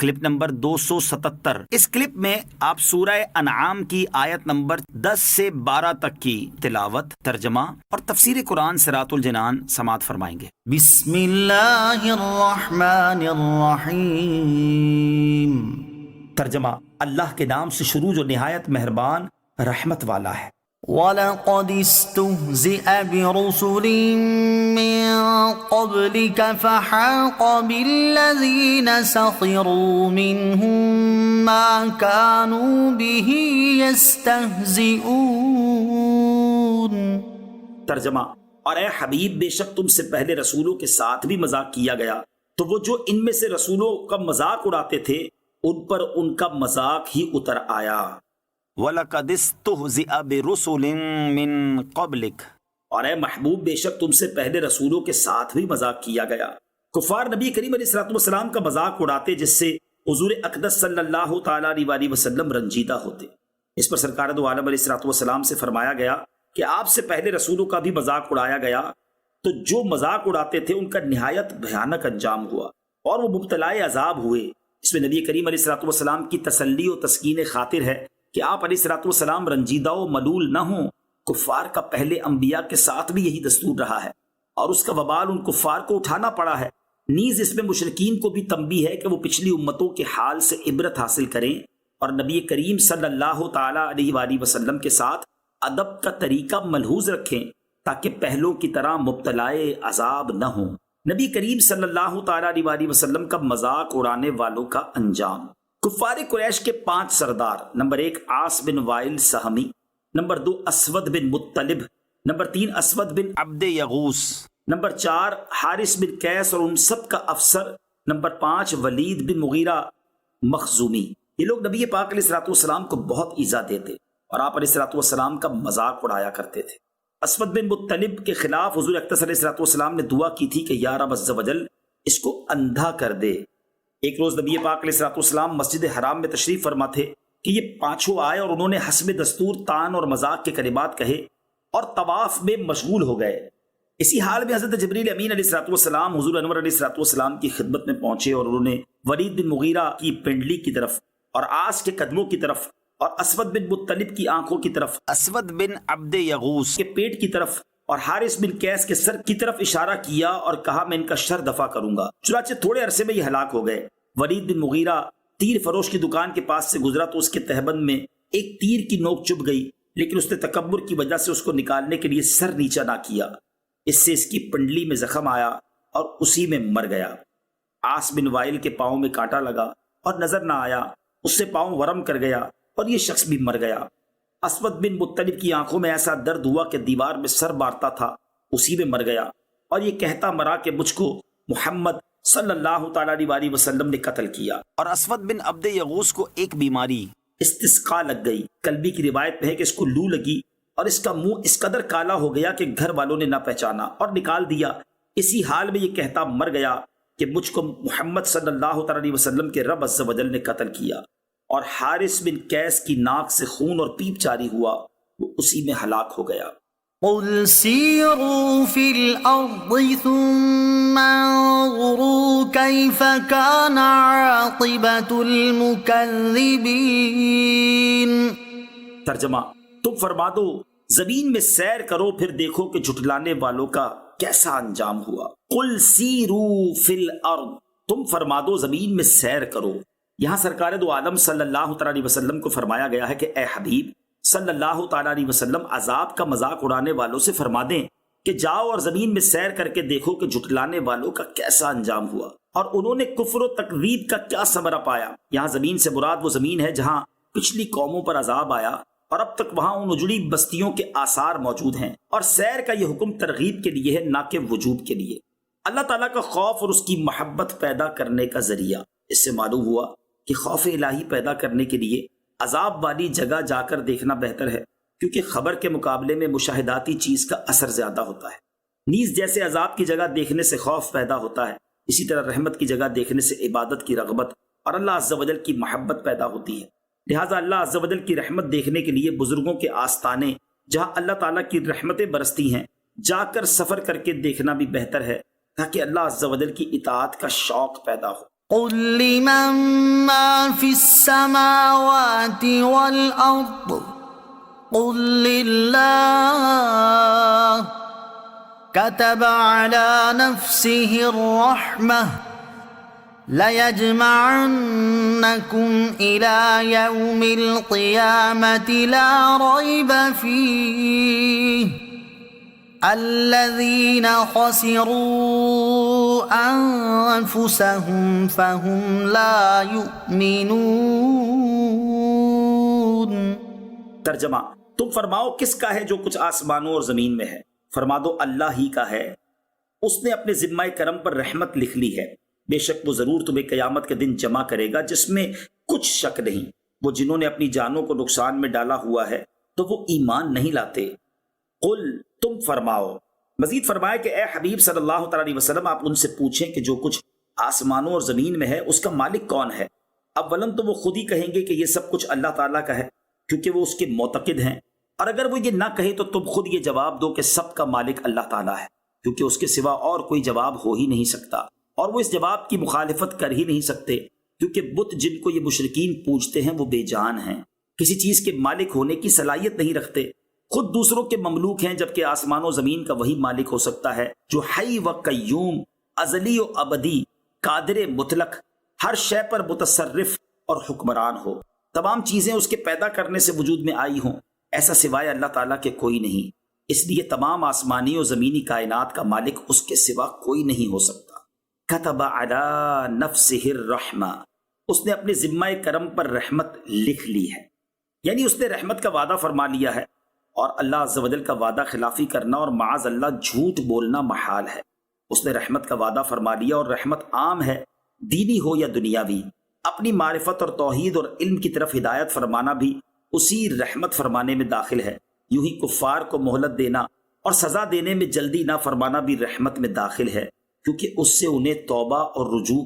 Clip number 277۔ اس clip میں آپ سورہ انعام کی آیت نمبر 10 سے 12 تک کی تلاوت، ترجمہ اور تفسیر قرآن صراط الجنان سماعت فرمائیں گے۔ بسم اللہ الرحمن الرحیم۔ ترجمہ، اللہ کے نام سے شروع جو نہایت مہربان رحمت والا ہے۔ وَلَقَدِ اسْتُهْزِئَ بِرُسُلٍ مِّن قَبْلِكَ فَحَاقَ بِالَّذِينَ سَخِرُوا مِنْهُم مَّا كَانُوا بِهِ يَسْتَهْزِئُونَ۔ ترجمہ، اور اے حبیب بے شک تم سے پہلے رسولوں کے ساتھ بھی مذاق کیا گیا، تو وہ جو ان میں سے رسولوں کا مذاق اڑاتے تھے ان پر ان کا مذاق ہی اتر آیا۔ وَلَقَدِ اسْتُهْزِئَ بِرُسُلٍ مِّن قَبْلِكَ، اور اے محبوب بے شک تم سے پہلے رسولوں کے ساتھ بھی مذاق کیا گیا۔ کفار نبی کریم علیہ السلام کا مذاق اڑاتے جس سے حضور اقدس صلی اللہ تعالیٰ علیہ وسلم رنجیدہ ہوتے۔ اس پر سرکار دو عالم علیہ السلام سے فرمایا گیا کہ آپ سے پہلے رسولوں کا بھی مذاق اڑایا گیا، تو جو مذاق اڑاتے تھے ان کا نہایت بھیانک انجام ہوا اور وہ مبتلا عذاب ہوئے۔ اس میں نبی کریم علیہ السلام کی تسلی و تسکین خاطر ہے کہ آپ علیہ السلام رنجیدہ و ملول نہ ہوں۔ کفار کا پہلے انبیاء کے ساتھ بھی یہی دستور رہا ہے اور اس کا وبال ان کفار کو اٹھانا پڑا ہے۔ نیز اس میں مشرکین کو بھی تنبیہ ہے کہ وہ پچھلی امتوں کے حال سے عبرت حاصل کریں اور نبی کریم صلی اللہ تعالیٰ علیہ وآلہ وسلم کے ساتھ ادب کا طریقہ ملحوظ رکھیں تاکہ پہلوں کی طرح مبتلا عذاب نہ ہوں۔ نبی کریم صلی اللہ تعالیٰ علیہ وآلہ وسلم کا مذاق اڑانے والوں کا انجام۔ کفار قریش کے 5 سردار، نمبر 1 عاص بن وائل سہمی، نمبر 2 اسود بن مطلب، نمبر 3 اسود بن عبد یغوس، نمبر 4 حارث بن قیس اور ان سب کا افسر، نمبر 5 ولید بن مغیرہ مخزومی۔ یہ لوگ نبی پاک علیہ السلام کو بہت ایذا دیتے اور آپ علیہ السلام کا مذاق اڑایا کرتے تھے۔ اسود بن مطلب کے خلاف حضور اقدس علیہ السلام نے دعا کی تھی کہ یا رب عز و جل اس کو اندھا کر دے۔ ایک روز نبی پاک علیہ السلام مسجد حرام میں تشریف فرما تھے کہ یہ 5 آئے اور انہوں نے حسب دستور تان اور مذاق کے کلمات کہے اور طواف میں مشغول ہو گئے۔ اسی حال میں حضرت جبریل امین علیہ السلام حضور انور علیہ السلام کی خدمت میں پہنچے اور انہوں نے ولید بن مغیرہ کی پنڈلی کی طرف اور آس کے قدموں کی طرف اور اسود بن مطلب کی آنکھوں کی طرف، اسود بن عبد یغوس کے پیٹ کی طرف اور حارث بن قیس کے سر کی طرف اشارہ کیا اور کہا میں ان کا شر دفع کروں گا۔ چنانچہ تھوڑے عرصے میں یہ ہلاک ہو گئے۔ ولید بن مغیرہ تیر فروش کی دکان کے پاس سے گزرا تو اس کے تہبند میں ایک تیر کی نوک چبھ گئی، لیکن اس نے تکبر کی وجہ سے اس کو نکالنے کے لیے سر نیچا نہ کیا۔ اس سے اس کی پنڈلی میں زخم آیا اور اسی میں مر گیا۔ عاص بن وائل کے پاؤں میں کانٹا لگا اور نظر نہ آیا، اس سے پاؤں ورم کر گیا اور یہ شخص بھی مر گیا۔ اسود بن مطلب کی آنکھوں میں ایسا درد ہوا کہ دیوار میں سر مارتا تھا، اسی میں مر گیا اور یہ کہتا مرا کہ مجھ کو محمد صلی اللہ تعالیٰ علیہ وسلم نے قتل کیا۔ اور اسود بن عبد یغوس کو ایک بیماری استسقاء لگ گئی۔ کلبی کی روایت میں ہے کہ اس کو لو لگی اور اس کا منہ اس قدر کالا ہو گیا کہ گھر والوں نے نہ پہچانا اور نکال دیا۔ اسی حال میں یہ کہتا مر گیا کہ مجھ کو محمد صلی اللہ تعالیٰ علیہ وسلم کے رب عز و جل نے قتل کیا۔ اور حارث بن قیس کی ناک سے خون اور پیپ جاری ہوا، وہ اسی میں ہلاک ہو گیا۔ قُلْ سِيرُوا فِي الْأَرْضِ ثُمَّ انظُرُوا كَيْفَ كَانَ عَاقِبَةُ الْمُكَذِّبِينَ۔ ترجمہ، تم فرما دو زمین میں سیر کرو پھر دیکھو کہ جھٹلانے والوں کا کیسا انجام ہوا۔ قُلْ سِيرُوا فِي الْأَرْضِ، تم فرما دو زمین میں سیر کرو۔ یہاں سرکار دو عالم صلی اللہ تعالیٰ علیہ وسلم کو فرمایا گیا ہے کہ اے حبیب صلی اللہ تعالیٰ علیہ وسلم عذاب کا مذاق اڑانے والوں سے فرما دیں کہ جاؤ اور زمین میں سیر کر کے دیکھو کہ جھٹلانے والوں کا کیسا انجام ہوا اور انہوں نے کفر و تکذیب کا کیا ثمرہ پایا۔ یہاں زمین سے مراد وہ زمین ہے جہاں پچھلی قوموں پر عذاب آیا اور اب تک وہاں ان اجڑی بستیوں کے آثار موجود ہیں، اور سیر کا یہ حکم ترغیب کے لیے ہے نہ کہ وجوب کے لیے۔ اللہ تعالیٰ کا خوف اور اس کی محبت پیدا کرنے کا ذریعہ۔ اس سے معلوم ہوا کہ خوف الہی پیدا کرنے کے لیے عذاب والی جگہ جا کر دیکھنا بہتر ہے، کیونکہ خبر کے مقابلے میں مشاہداتی چیز کا اثر زیادہ ہوتا ہے۔ نیز جیسے عذاب کی جگہ دیکھنے سے خوف پیدا ہوتا ہے، اسی طرح رحمت کی جگہ دیکھنے سے عبادت کی رغبت اور اللہ عز و جل کی محبت پیدا ہوتی ہے۔ لہٰذا اللہ عز و جل کی رحمت دیکھنے کے لیے بزرگوں کے آستانے جہاں اللہ تعالیٰ کی رحمتیں برستی ہیں جا کر سفر کر کے دیکھنا بھی بہتر ہے، تاکہ اللہ عز و جل کی اطاعت کا شوق پیدا ہو۔ قل لمن ما في السماوات والأرض قل لله كتب على نفسه الرحمة ليجمعنكم إلى يوم القيامة لا ريب فيه الذين خسروا أنفسهم فهم لا يؤمنون. ترجمہ: تم فرماؤ کس کا ہے جو کچھ آسمانوں اور زمین میں ہے؟ فرما دو اللہ ہی کا ہے. اس نے اپنے ذمہ کرم پر رحمت لکھ لی ہے. بے شک وہ ضرور تمہیں قیامت کے دن جمع کرے گا جس میں کچھ شک نہیں. وہ جنہوں نے اپنی جانوں کو نقصان میں ڈالا ہوا ہے تو وہ ایمان نہیں لاتے. قل، تم فرماؤ. مزید فرمایا کہ اے حبیب صلی اللہ تعالی علیہ وسلم آپ ان سے پوچھیں کہ جو کچھ آسمانوں اور زمین میں ہے اس کا مالک کون ہے؟ اولاً تو وہ خود ہی کہیں گے کہ یہ سب کچھ اللہ تعالیٰ کا ہے کیونکہ وہ اس کے معتقد ہیں. اور اگر وہ یہ نہ کہے تو تم خود یہ جواب دو کہ سب کا مالک اللہ تعالیٰ ہے کیونکہ اس کے سوا اور کوئی جواب ہو ہی نہیں سکتا، اور وہ اس جواب کی مخالفت کر ہی نہیں سکتے کیونکہ بت جن کو یہ مشرکین پوجتے ہیں وہ بے جان ہیں، کسی چیز کے مالک ہونے کی صلاحیت نہیں رکھتے، خود دوسروں کے مملوک ہیں، جبکہ آسمان و زمین کا وہی مالک ہو سکتا ہے جو حی و قیوم، ازلی و ابدی، قادر مطلق، ہر شے پر متصرف اور حکمران ہو. تمام چیزیں اس کے پیدا کرنے سے وجود میں آئی ہوں، ایسا سوائے اللہ تعالیٰ کے کوئی نہیں. اس لیے تمام آسمانی اور زمینی کائنات کا مالک اس کے سوا کوئی نہیں ہو سکتا. کتب علی نفسہ الرحمہ، اس نے اپنے ذمہ کرم پر رحمت لکھ لی ہے، یعنی اس نے رحمت کا وعدہ فرما لیا ہے، اور اللہ عز و جل کا وعدہ خلافی کرنا اور معاذ اللہ جھوٹ بولنا محال ہے. اس نے رحمت کا وعدہ فرما لیا، اور رحمت عام ہے، دینی ہو یا دنیاوی. اپنی معرفت اور توحید اور علم کی طرف ہدایت فرمانا بھی اسی رحمت فرمانے میں داخل ہے. یوں ہی کفار کو مہلت دینا اور سزا دینے میں جلدی نہ فرمانا بھی رحمت میں داخل ہے کیونکہ اس سے انہیں توبہ اور رجوع